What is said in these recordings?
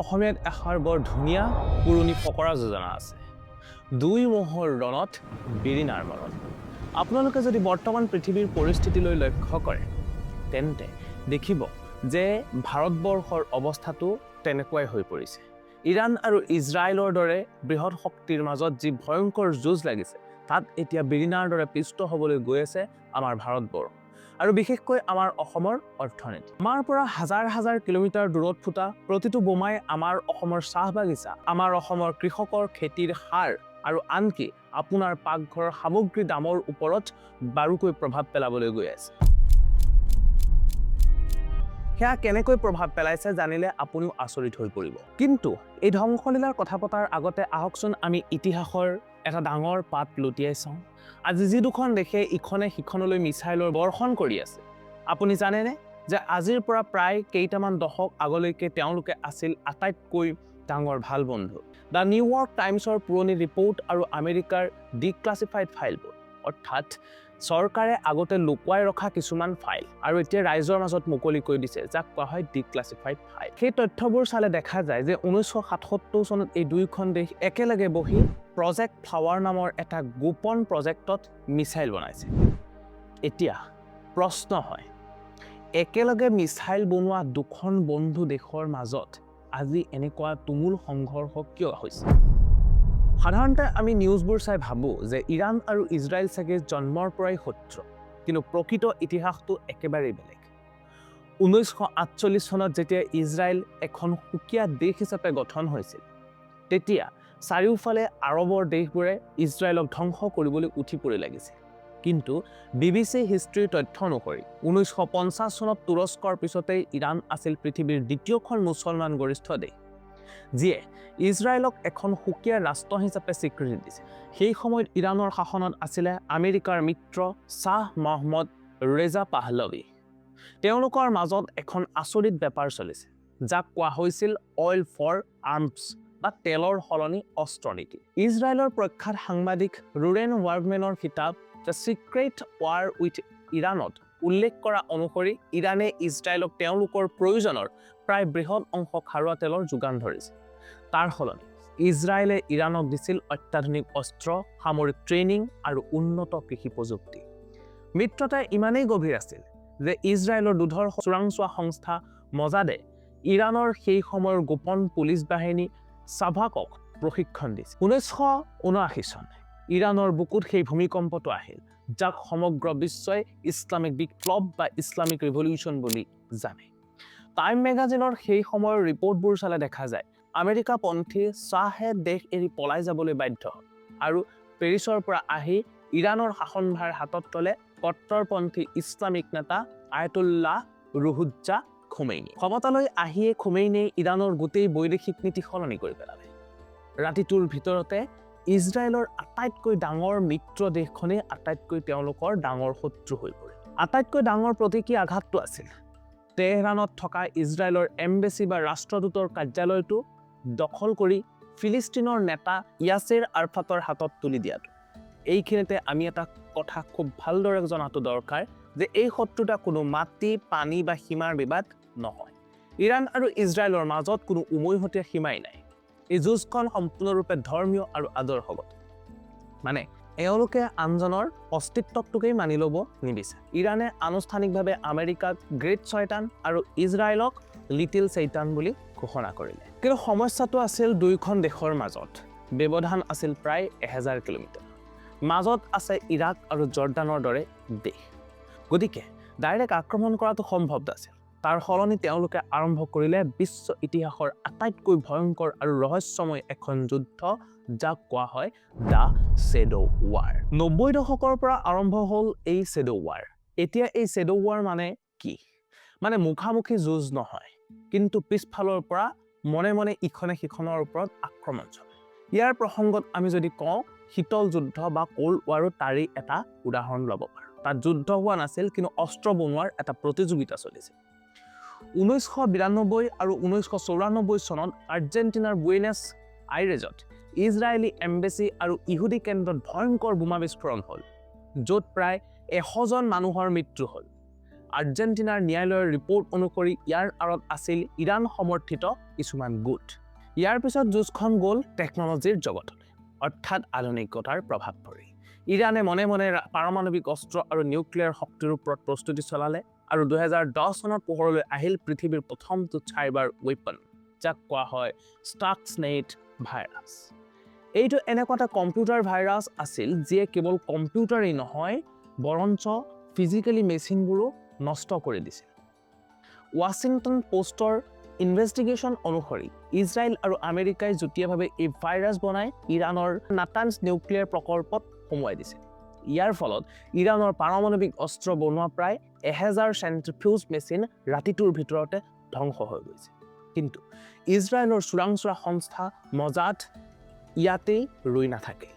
অসমীয়াত এষাৰ বৰ ধুনীয়া পুৰণি ফকৰা যোজনা আছে। দুই মহৰ ৰণত বিৰিণাৰ মৰণ। আপোনালোকে যদি বৰ্তমান পৃথিৱীৰ পৰিস্থিতিলৈ লক্ষ্য কৰে তেন্তে দেখিব যে ভাৰতবৰ্ষৰ অৱস্থাটো তেনেকুৱাই হৈ পৰিছে। ইৰাণ আৰু ইজৰাইলৰ দৰে বৃহৎ শক্তিৰ মাজত যি ভয়ংকৰ যুঁজ লাগিছে তাত এতিয়া বিৰিণাৰ দৰে পিষ্ট হ'বলৈ গৈ আছে আমাৰ ভাৰতবৰ্ষ আৰু বিশেষকৈ আমাৰ অসমৰ অৰ্থনীতি। আমাৰ পৰা হাজাৰ হাজাৰ কিলোমিটাৰ দূৰত ফুটা প্ৰতিটো বোমাই আমাৰ অসমৰ চাহ বাগিচা, আমাৰ অসমৰ কৃষকৰ খেতিৰ সাৰ আৰু আনকি আপোনাৰ পাকঘৰৰ সামগ্ৰী দামৰ ওপৰত বাৰুকৈ প্ৰভাৱ পেলাবলৈ গৈ আছে। সেয়া কেনেকৈ প্ৰভাৱ পেলাইছে জানিলে আপুনিও আচৰিত হৈ পৰিব। কিন্তু এই ধ্বংসলীলাৰ কথা পতাৰ আগতে আহকচোন আমি ইতিহাসৰ এটা ডাঙৰ পাত লুটিয়াই চাওঁ। আজি যি দুখন দেশে ইখনে সিখনলৈ মিছাইলৰ বৰ্ষণ কৰি আছে, আপুনি জানেনে যে আজিৰ পৰা প্ৰায় কেইটামান দশক আগলৈকে তেওঁলোকে আছিল আটাইতকৈ ডাঙৰ ভাল বন্ধু। দ্য নিউ ইয়ৰ্ক টাইমছৰ পুৰণি ৰিপৰ্ট আৰু আমেৰিকাৰ ডিক্লাছিফাইড ফাইলবোৰ, অৰ্থাৎ চৰকাৰে আগতে লুকুৱাই ৰখা কিছুমান ফাইল আৰু এতিয়া ৰাইজৰ মাজত মুকলি কৰি দিছে, যাক কোৱা হয় ডিক্লাছিফাইড ফাইল। সেই তথ্যবোৰ চালে দেখা যায় যে 1977 চনত এই দুয়োখন দেশ একেলগে বহি প্ৰজেক্ট ফ্লাৱাৰ নামৰ এটা গোপন প্ৰজেক্টত মিছাইল বনাইছে। এতিয়া প্ৰশ্ন হয়, একেলগে মিছাইল বনোৱা দুখন বন্ধু দেশৰ মাজত আজি এনেকুৱা তুমুল সংঘৰ্ষ কিয় হৈছে? সাধাৰণতে আমি নিউজবোৰ চাই ভাবোঁ যে ইৰাণ আৰু ইজৰাইল চাগে জন্মৰ পৰাই শত্ৰু, কিন্তু প্ৰকৃত ইতিহাসটো একেবাৰেই বেলেগ। 1948 চনত যেতিয়া ইজৰাইল এখন সুকীয়া দেশ হিচাপে গঠন হৈছিল তেতিয়া চাৰিওফালে আৰৱৰ দেশবোৰে ইজৰাইলক ধ্বংস কৰিবলৈ উঠি পৰি লাগিছিল। কিন্তু BBC হিষ্ট্ৰীৰ তথ্য অনুসৰি 1950 চনত তুৰস্কৰ পিছতেই ইৰাণ আছিল পৃথিৱীৰ দ্বিতীয়খন মুছলমান গৰিষ্ঠ দেশ, যিয়ে ইজৰাইলক এখন সুকীয়া ৰাষ্ট্ৰ হিচাপে স্বীকৃতি দিছে। সেই সময়ত ইৰাণৰ শাসনত আছিলে আমেৰিকাৰ মিত্ৰ শ্বাহ মহম্মদ ৰেজা পাহলভী। তেওঁলোকৰ মাজত এখন আচৰিত বেপাৰ চলিছে, যাক কোৱা হৈছিল অইল ফৰ আৰ্মছ বা তেলৰ সলনি অস্ত্ৰ নীতি। ইজৰাইলৰ প্ৰখ্যাত সাংবাদিক ৰুৰেন ৱাৰ্গমেনৰ কিতাপ দ্য চিক্ৰেট ৱাৰ উইথ ইৰাণত উল্লেখ কৰা অনুসৰি ইৰাণে ইজৰাইলক তেওঁলোকৰ প্ৰয়োজনৰ প্ৰায় বৃহৎ অংশ খাৰুৱা তেলৰ যোগান ধৰিছে। তাৰ সলনি ইজৰাইলে ইৰাণক দিছিল অত্যাধুনিক অস্ত্ৰ, সামৰিক ট্ৰেইনিং আৰু উন্নত কৃষি প্ৰযুক্তি। মিত্ৰতা ইমানেই গভীৰ আছিল যে ইজৰাইলৰ দুধৰ চোৰাংচোৱা সংস্থা মজাদে ইৰাণৰ সেই সময়ৰ গোপন পুলিচ বাহিনী চাভাকক প্ৰশিক্ষণ দিছিল। 1979 চন ইৰাণৰ বুকুত সেই ভূমিকম্পটো আহিল, যাক সমগ্ৰ বিশ্বই ইছলামিক বিপ্লৱ বা ইছলামিক ৰিভলিউশ্যন বুলি জানে। টাইম মেগাজিনৰ সেই সময়ৰ ৰিপৰ্টবোৰ চালে দেখা যায় আমেৰিকাপন্থী শ্বাহে দেশ এৰি পলাই যাবলৈ বাধ্য হ'ল আৰু পেৰিছৰ পৰা আহি ইৰাণৰ শাসনভাৰ হাতত ল'লে কট্টৰপন্থী ইছলামিক নেতা আয়াতুল্লাহ ৰুহুজ্জা খোমেইনি। ক্ষমতালৈ আহিয়ে খোমেইনিয়ে ইৰাণৰ গোটেই বৈদেশিক নীতি সলনি কৰি পেলালে। ৰাতিটোৰ ভিতৰতে ইজৰাইলৰ আটাইতকৈ ডাঙৰ মিত্ৰ দেশখনেই আটাইতকৈ তেওঁলোকৰ ডাঙৰ শত্ৰু হৈ পৰিল। আটাইতকৈ ডাঙৰ প্ৰতীকী আঘাতটো আছিল তেহৰাণত থকা ইজৰাইলৰ এম্বেচি বা ৰাষ্ট্ৰদূতৰ কাৰ্যালয়টো দখল কৰি ফিলিস্তিনৰ নেতা ইয়াছিৰ আৰাফাতৰ হাতত তুলি দিয়াটো। এইখিনিতে আমি এটা কথা খুব ভালদৰে জনাটো দৰকাৰ যে এই শত্ৰুতা কোনো মাটি, পানী বা সীমাৰ বিবাদ নহয়। ইৰাণ আৰু ইজৰাইলৰ মাজত কোনো উমৈহতীয়া সীমাই নাই। এই যুঁজখন সম্পূৰ্ণৰূপে ধৰ্মীয় আৰু আদৰ্শগত, মানে এওঁলোকে আনজনৰ অস্তিত্বটোকেই মানি ল'ব নিবিচাৰে। ইৰাণে আনুষ্ঠানিকভাৱে আমেৰিকাক গ্ৰেট ছয়তান আৰু ইজৰাইলক লিটিল ছৈতান বুলি ঘোষণা কৰিলে। কিন্তু সমস্যাটো আছিল দুয়োখন দেশৰ মাজত ব্যৱধান আছিল প্ৰায় 1000 কিলোমিটাৰ। মাজত আছে ইৰাক আৰু জৰ্ডানৰ দৰে দেশ, গতিকে ডাইৰেক্ট আক্ৰমণ কৰাটো সম্ভৱ নাছিল। তাৰ সলনি তেওঁলোকে আৰম্ভ কৰিলে বিশ্ব ইতিহাসৰ আটাইতকৈ ভয়ংকৰ আৰু ৰহস্যময় এখন যুদ্ধ, যাক কোৱা হয় দ্য শ্বেডো ৱাৰ। 90 দশকৰ পৰা আৰম্ভ হ'ল এই শ্বেডো ৱাৰ। এতিয়া এই শ্বেডো ৱাৰ মানে কি? মানে মুখামুখি যুঁজ নহয়, কিন্তু পিছফালৰ পৰা মনে মনে ইখনে সিখনৰ ওপৰত আক্ৰমণ চলে। ইয়াৰ প্ৰসংগত আমি যদি কওঁ শীতল যুদ্ধ বা কোল্ড ৱাৰো তাৰেই এটা উদাহৰণ ল'ব পাৰোঁ। তাত যুদ্ধ হোৱা নাছিল, কিন্তু অস্ত্ৰ বনোৱাৰ এটা প্ৰতিযোগিতা চলিছিল। 1992 আৰু 1994 চনত আৰ্জেণ্টিনাৰ বুয়েনছ আইৰেজত ইজৰাইলী এম্বেচি আৰু ইহুদী কেন্দ্ৰত ভয়ংকৰ বোমা বিস্ফোৰণ হ'ল, য'ত প্ৰায় 100জন মানুহৰ মৃত্যু হ'ল। আৰ্জেণ্টিনাৰ ন্যায়ালয়ৰ ৰিপৰ্ট অনুসৰি ইয়াৰ আঁৰত আছিল ইৰাণ সমৰ্থিত কিছুমান গোট। ইয়াৰ পিছত যুঁজখন গ'ল টেকন'লজিৰ জগতলৈ, অৰ্থাৎ আধুনিকতাৰ প্ৰভাৱ পৰি। ইৰাণে মনে মনে পাৰমাণৱিক অস্ত্ৰ আৰু নিউক্লিয়াৰ শক্তিৰ ওপৰত প্ৰস্তুতি চলালে আৰু 2010 চনত পোহৰলৈ আহিল পৃথিৱীৰ প্ৰথমটো চাইবাৰ ৱেপন, যাক কোৱা হয় ষ্টাক্সনেট ভাইৰাছ। এইটো এনেকুৱা এটা কম্পিউটাৰ ভাইৰাছ আছিল যিয়ে কেৱল কম্পিউটাৰেই নহয় বৰঞ্চ ফিজিকেলি মেচিনবোৰো নষ্ট কৰি দিছিল। ৱাশ্বিংটন পোষ্টৰ ইনভেষ্টিগেশ্যন অনুসৰি ইজৰাইল আৰু আমেৰিকাই যুটীয়াভাৱে এই ভাইৰাছ বনাই ইৰাণৰ নাটানছ নিউক্লিয়াৰ প্ৰকল্পত সোমোৱাই দিছিল। ইয়াৰ ফলত ইৰাণৰ পাৰমাণৱিক অস্ত্ৰ বনোৱা প্ৰায় 1000 চেণ্ট্ৰিফিউজ মেচিন ৰাতিটোৰ ভিতৰতে ধ্বংস হৈ গৈছে। কিন্তু ইজৰাইলৰ চোৰাংচোৱা সংস্থা মজাদ ইয়াতেই ৰৈ নাথাকে।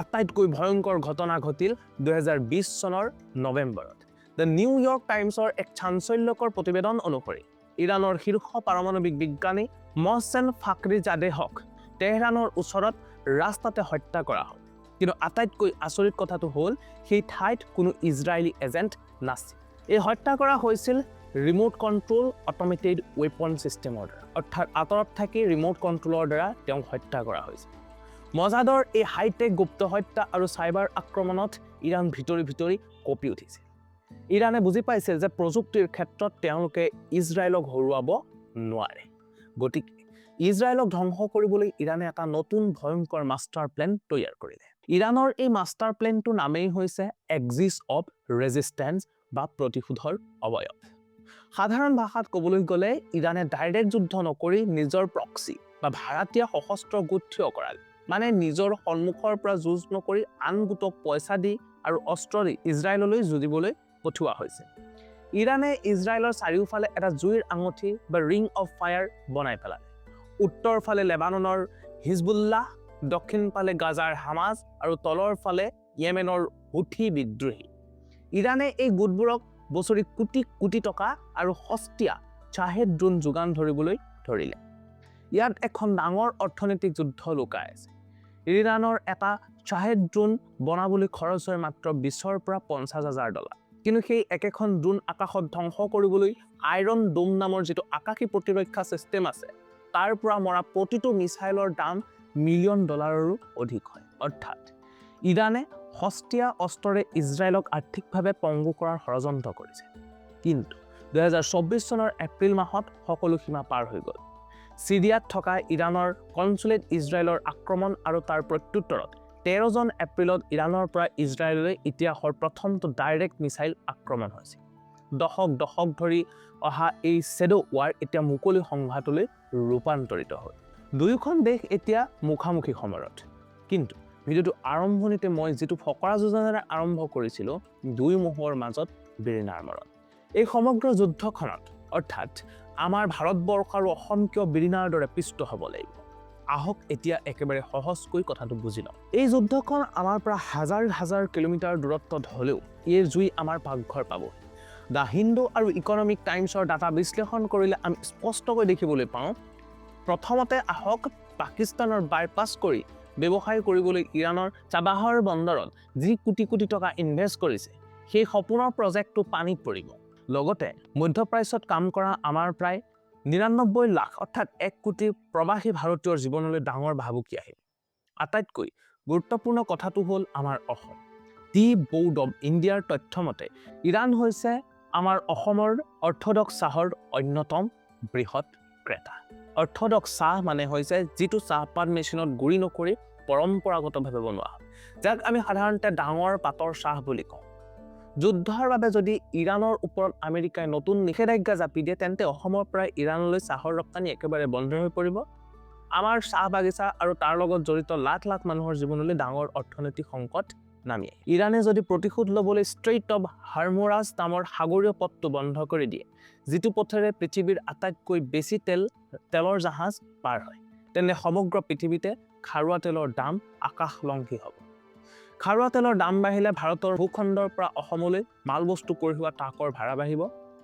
আটাইতকৈ ভয়ংকৰ ঘটনা ঘটিল 2020 চনৰ নৱেম্বৰত। দ্য নিউ ইয়ৰ্ক টাইমছৰ এক চাঞ্চল্যকৰ প্ৰতিবেদন অনুসৰি ইৰাণৰ শীৰ্ষ পাৰমাণৱিক বিজ্ঞানী মহছেন ফাখৰিজাদেহক তেহৰানৰ ওচৰত ৰাস্তাতে হত্যা কৰা হয়। কিন্তু আটাইতকৈ আচৰিত কথাটো হ'ল সেই ঠাইত কোনো ইজৰাইলী এজেণ্ট নাছিল। এই হত্যা কৰা হৈছিল ৰিম'ট কণ্ট্ৰল অট'মেটেড ৱেপন ছিষ্টেমৰ দ্বাৰা, অৰ্থাৎ আঁতৰত থাকি ৰিম'ট কণ্ট্ৰলৰ দ্বাৰা তেওঁক হত্যা কৰা হৈছিল। মজাদৰ এই হাইটেক গুপ্ত হত্যা আৰু চাইবাৰ আক্ৰমণত ইৰাণ ভিতৰি কঁপি উঠিছিল। ইৰাণে বুজি পাইছিল যে প্ৰযুক্তিৰ ক্ষেত্ৰত তেওঁলোকে ইজৰাইলক হৰুৱাব নোৱাৰে। গতিকে ইজৰাইলক ধ্বংস কৰিবলৈ ইৰাণে এটা নতুন ভয়ংকৰ মাষ্টাৰ প্লেন তৈয়াৰ কৰিলে। ইৰাণৰ এই মাষ্টাৰ প্লেনটোৰ নামেই হৈছে এক্সিছ অৱ ৰেজিষ্টেন্স বা প্ৰতিশোধৰ অৱয়ব। সাধাৰণ ভাষাত ক'বলৈ গ'লে ইৰাণে ডাইৰেক্ট যুদ্ধ নকৰি নিজৰ প্ৰক্সি বা ভাড়াতীয়া সশস্ত্ৰ গোট থিয় কৰালে। মানে নিজৰ সন্মুখৰ পৰা যুঁজ নকৰি আন গোটক পইচা দি আৰু অস্ত্ৰ দি ইজৰাইললৈ যুঁজিবলৈ পঠোৱা হৈছে। ইৰাণে ইজৰাইলৰ চাৰিওফালে এটা জুইৰ আঙঠি বা ৰিং অফ ফায়াৰ বনাই পেলালে। উত্তৰ ফালে লেবাননৰ হিজবুল্লাহ, দক্ষিণ ফালে গাজাৰ হামাজ আৰু তলৰ ফালে য়েমেনৰ হুথি বিদ্ৰোহী। ইৰাণে এই গোটবোৰক বছৰি কোটি কোটি টকা আৰু সস্তীয়া শ্বাহেদ ড্ৰোন যোগান ধৰিবলৈ ধৰিলে। ইয়াত এখন ডাঙৰ অৰ্থনৈতিক যুদ্ধ লুকাই আছে। ইৰাণৰ এটা শ্বাহেদ ড্ৰোন বনাবলৈ খৰচ হয় মাত্ৰ 20ৰ পৰা 50,000 ডলাৰ। কিন্তু সেই একেখন ড্ৰোন আকাশত ধ্বংস কৰিবলৈ আইৰণ ডোম নামৰ যিটো আকাশী প্ৰতিৰক্ষা ছিষ্টেম আছে, তাৰ পৰা মৰা প্ৰতিটো মিছাইলৰ দাম মিলিয়ন ডলাৰৰো অধিক হয়। অৰ্থাৎ ইৰাণে সস্তীয়া অস্ত্ৰৰে ইজৰাইলক আৰ্থিকভাৱে পংগু কৰাৰ ষড়যন্ত্ৰ কৰিছে। কিন্তু 2024 চনৰ এপ্ৰিল মাহত সকলো সীমা পাৰ হৈ গ'ল। চিৰিয়াত থকা ইৰাণৰ কনচুলেট ইজৰাইলৰ আক্ৰমণ আৰু তাৰ প্ৰত্যুত্তৰত 13 এপ্ৰিলত ইৰাণৰ পৰা ইজৰাইললৈ ইতিহাসৰ প্ৰথমটো ডাইৰেক্ট মিছাইল আক্ৰমণ হৈছিল। দশক ধৰি অহা এই শ্বেডো ৱাৰ এতিয়া মুকলি সংঘাতলৈ ৰূপান্তৰিত হ'ল। দুয়োখন দেশ এতিয়া মুখামুখি সমৰত। কিন্তু ভিডিঅ'টো আৰম্ভণিতে মই যিটো ফকৰা যোজনাৰে আৰম্ভ কৰিছিলোঁ, দুই মহৰ মাজত বিৰিণাৰ মৰণ। এই সমগ্ৰ যুদ্ধখনত অৰ্থাৎ আমাৰ ভাৰতবৰ্ষ আৰু অসংখ্য বিৰিণাৰ দৰে পিষ্ট হ'ব লাগিব। আহক এতিয়া একেবাৰে সহজকৈ কথাটো বুজি লওঁ। এই যুদ্ধখন আমাৰ পৰা হাজাৰ কিলোমিটাৰ দূৰত্বত হ'লেও এই জুই আমাৰ পাকঘৰ পাব। দ্য হিন্দু আৰু ইকনমিক টাইমছৰ ডাটা বিশ্লেষণ কৰিলে আমি স্পষ্টকৈ দেখিবলৈ পাওঁ, প্ৰথমতে আহক পাকিস্তানৰ বাইপাছ কৰি ব্যৱসায় কৰিবলৈ ইৰাণৰ চাবাহৰ বন্দৰত যি কোটি কোটি টকা ইনভেষ্ট কৰিছে, সেই সপোনৰ প্ৰজেক্টটো পানীত পৰিব। লগতে মধ্যপ্ৰাচ্যত কাম কৰা আমাৰ প্ৰায় 99 লাখ অৰ্থাৎ 1 কোটি প্ৰৱাসী ভাৰতীয়ৰ জীৱনলৈ ডাঙৰ ভাবুকি আহিল। আটাইতকৈ গুৰুত্বপূৰ্ণ কথাটো হ'ল আমাৰ অসম। দি বোৰ্ড অৱ ইণ্ডিয়াৰ তথ্যমতে ইৰাণ হৈছে আমাৰ অসমৰ অৰ্থডক্স চাহৰ অন্যতম বৃহৎ ক্ৰেতা। অৰ্থডক্স চাহ মানে হৈছে যিটো চাহপাত মেচিনত গুৰি নকৰি পৰম্পৰাগতভাৱে বনোৱা হয়, যাক আমি সাধাৰণতে ডাঙৰ পাতৰ চাহ বুলি কওঁ। যুদ্ধৰ বাবে যদি ইৰাণৰ ওপৰত আমেৰিকাই নতুন নিষেধাজ্ঞা জাপি দিয়ে, তেন্তে অসমৰ পৰা ইৰাণলৈ চাহৰ ৰপ্তানি একেবাৰে বন্ধ হৈ পৰিব। আমাৰ চাহ বাগিচা আৰু তাৰ লগত জড়িত লাখ লাখ মানুহৰ জীৱনলৈ ডাঙৰ অৰ্থনৈতিক সংকট নামি আহে। ইৰাণে যদি প্ৰতিশোধ ল'বলৈ ষ্ট্ৰেইট অৱ হৰমুজ নামৰ সাগৰীয় পথটো বন্ধ কৰি দিয়ে, যিটো পথেৰে পৃথিৱীৰ আটাইতকৈ বেছি তেলৰ জাহাজ পাৰ হয়, তেন্তে সমগ্ৰ পৃথিৱীতে খাৰুৱা তেলৰ দাম আকাশলংঘী হ'ব। খাৰুৱা তেলৰ দাম বাঢ়িলে ভাৰতৰ ভূখণ্ডৰ পৰা অসমলৈ মালবস্তু কঢ়িওৱা ট্ৰাকৰ ভাড়া বাঢ়িব।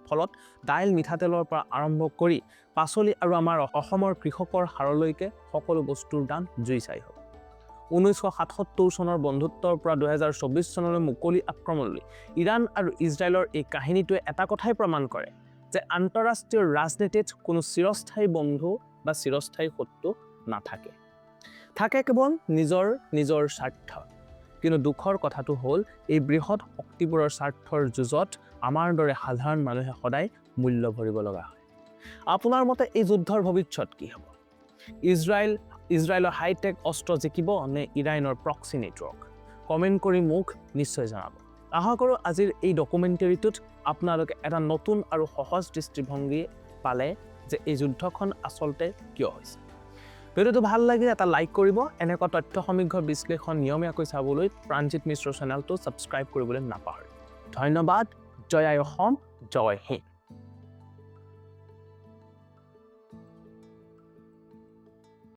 ফলত দাইল মিঠাতেলৰ পৰা আৰম্ভ কৰি পাচলি আৰু আমাৰ অসমৰ কৃষকৰ হাৰলৈকে সকলো বস্তুৰ দাম জুই চাই হ'ব। 1977 চনৰ বন্ধুত্বৰ পৰা 2024 চনলৈ মুকলি আক্ৰমণলৈ ইৰাণ আৰু ইজৰাইলৰ এই কাহিনীটোৱে এটা কথাই প্ৰমাণ কৰে যে আন্তঃৰাষ্ট্ৰীয় ৰাজনীতিত কোনো চিৰস্থায়ী বন্ধু বা চিৰস্থায়ী শত্ৰু নাথাকে। থাকে কেৱল নিজৰ স্বাৰ্থ। কিন্তু দুখৰ কথাটো হ'ল এই বৃহৎ শক্তিবোৰৰ স্বাৰ্থৰ যুঁজত আমাৰ দৰে সাধাৰণ মানুহে সদায় মূল্য ভৰিব লগা হয়। আপোনাৰ মতে এই যুদ্ধৰ ভৱিষ্যত কি হ'ব? ইজৰাইলৰ হাইটেক অস্ত্ৰ জিকিব নে ইৰাণৰ প্ৰক্সি নেটৱৰ্ক? কমেণ্ট কৰি মোক নিশ্চয় জনাব। আশা কৰোঁ আজিৰ এই ডকুমেণ্টেৰীটোত আপোনালোকে এটা নতুন আৰু সহজ দৃষ্টিভংগী পালে যে এই যুদ্ধখন আচলতে কিয় হৈছে। ভিডিঅ'টো ভাল লাগিলে এটা লাইক কৰিব। এনেকুৱা তথ্য সমীক্ষৰ বিশ্লেষণ নিয়মীয়াকৈ চাবলৈ প্ৰাণজিৎ মিশ্ৰ চেনেলটো ছাবস্ক্ৰাইব কৰিবলৈ নাপাহৰিব। ধন্যবাদ। জয় আই অসম, জয় হিন্দ।